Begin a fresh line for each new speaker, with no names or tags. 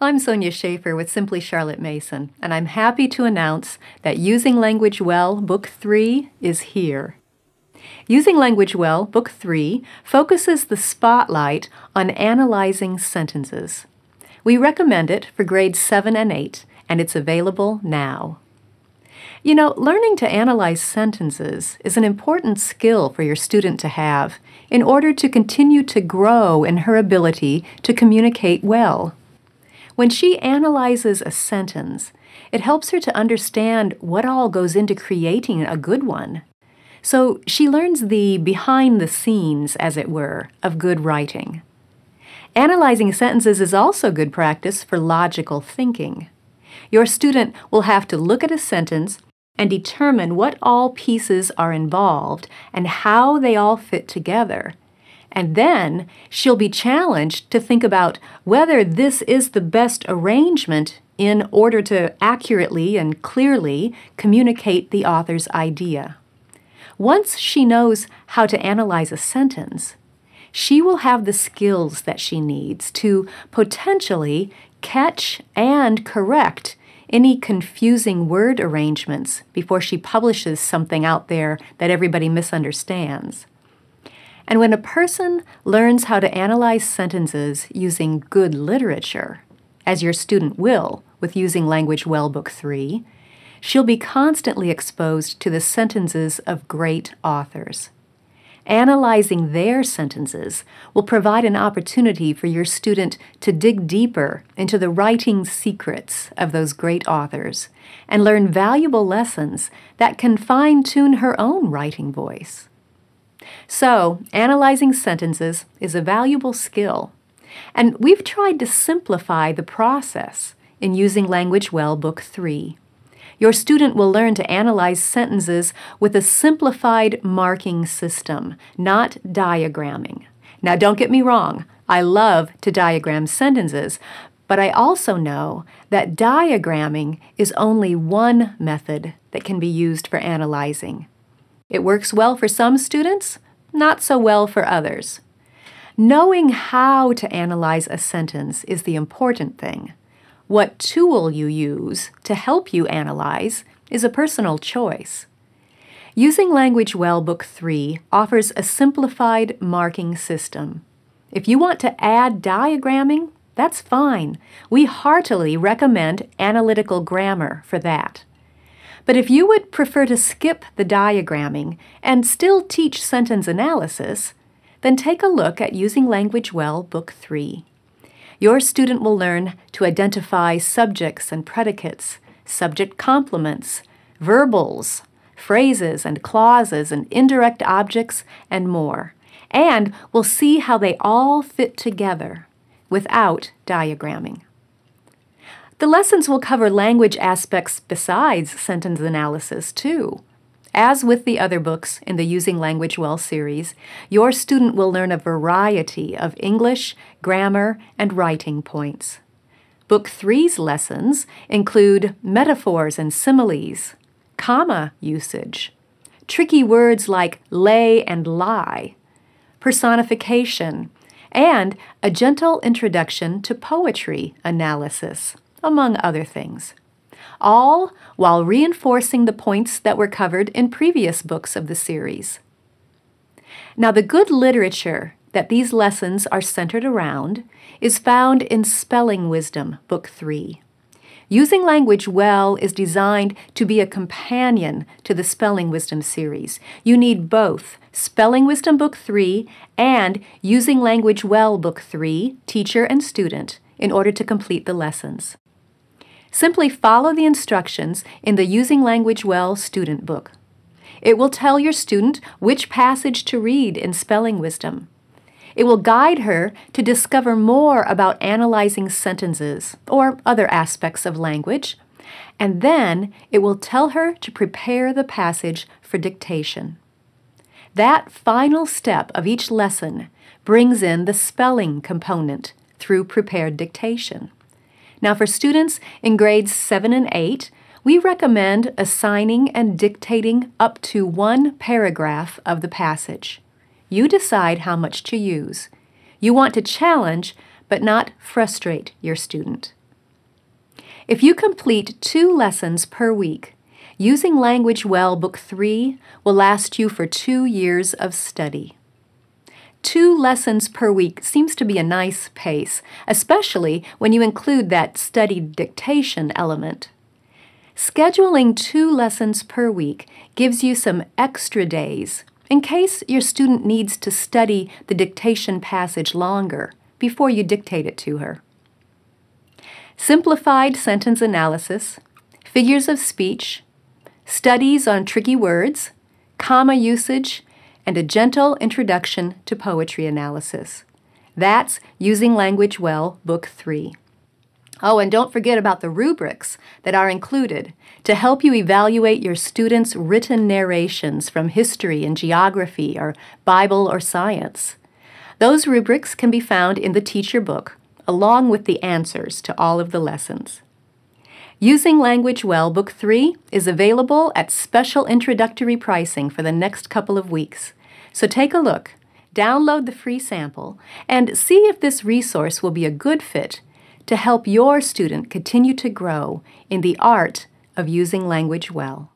I'm Sonia Schaefer with Simply Charlotte Mason, and I'm happy to announce that Using Language Well Book 3 is here. Using Language Well Book 3 focuses the spotlight on analyzing sentences. We recommend it for grades 7 and 8, and it's available now. You know, learning to analyze sentences is an important skill for your student to have in order to continue to grow in her ability to communicate well. When she analyzes a sentence, it helps her to understand what all goes into creating a good one. So she learns the behind the scenes, as it were, of good writing. Analyzing sentences is also good practice for logical thinking. Your student will have to look at a sentence and determine what all pieces are involved and how they all fit together. And then she'll be challenged to think about whether this is the best arrangement in order to accurately and clearly communicate the author's idea. Once she knows how to analyze a sentence, she will have the skills that she needs to potentially catch and correct any confusing word arrangements before she publishes something out there that everybody misunderstands. And when a person learns how to analyze sentences using good literature, as your student will with Using Language Well Book 3, she'll be constantly exposed to the sentences of great authors. Analyzing their sentences will provide an opportunity for your student to dig deeper into the writing secrets of those great authors and learn valuable lessons that can fine-tune her own writing voice. So, analyzing sentences is a valuable skill, and we've tried to simplify the process in Using Language Well Book 3. Your student will learn to analyze sentences with a simplified marking system, not diagramming. Now, don't get me wrong, I love to diagram sentences, but I also know that diagramming is only one method that can be used for analyzing. It works well for some students, not so well for others. Knowing how to analyze a sentence is the important thing. What tool you use to help you analyze is a personal choice. Using Language Well Book 3 offers a simplified marking system. If you want to add diagramming, that's fine. We heartily recommend analytical grammar for that. But if you would prefer to skip the diagramming and still teach sentence analysis, then take a look at Using Language Well Book 3. Your student will learn to identify subjects and predicates, subject complements, verbals, phrases and clauses and indirect objects, and more, and will see how they all fit together without diagramming. The lessons will cover language aspects besides sentence analysis, too. As with the other books in the Using Language Well series, your student will learn a variety of English, grammar, and writing points. Book 3's lessons include metaphors and similes, comma usage, tricky words like lay and lie, personification, and a gentle introduction to poetry analysis, among other things. All while reinforcing the points that were covered in previous books of the series. Now, the good literature that these lessons are centered around is found in Spelling Wisdom, Book 3. Using Language Well is designed to be a companion to the Spelling Wisdom series. You need both Spelling Wisdom Book 3 and Using Language Well Book 3, teacher and student, in order to complete the lessons. Simply follow the instructions in the Using Language Well student book. It will tell your student which passage to read in Spelling Wisdom. It will guide her to discover more about analyzing sentences or other aspects of language, and then it will tell her to prepare the passage for dictation. That final step of each lesson brings in the spelling component through prepared dictation. Now, for students in grades 7 and 8, we recommend assigning and dictating up to one paragraph of the passage. You decide how much to use. You want to challenge, but not frustrate your student. If you complete 2 lessons per week, Using Language Well Book 3 will last you for 2 years of study. 2 lessons per week seems to be a nice pace, especially when you include that studied dictation element. Scheduling 2 lessons per week gives you some extra days in case your student needs to study the dictation passage longer before you dictate it to her. Simplified sentence analysis, figures of speech, studies on tricky words, comma usage, and a gentle introduction to poetry analysis. That's Using Language Well, Book 3. Oh, and don't forget about the rubrics that are included to help you evaluate your students' written narrations from history and geography or Bible or science. Those rubrics can be found in the teacher book, along with the answers to all of the lessons. Using Language Well Book 3 is available at special introductory pricing for the next couple of weeks. So take a look, download the free sample, and see if this resource will be a good fit to help your student continue to grow in the art of using language well.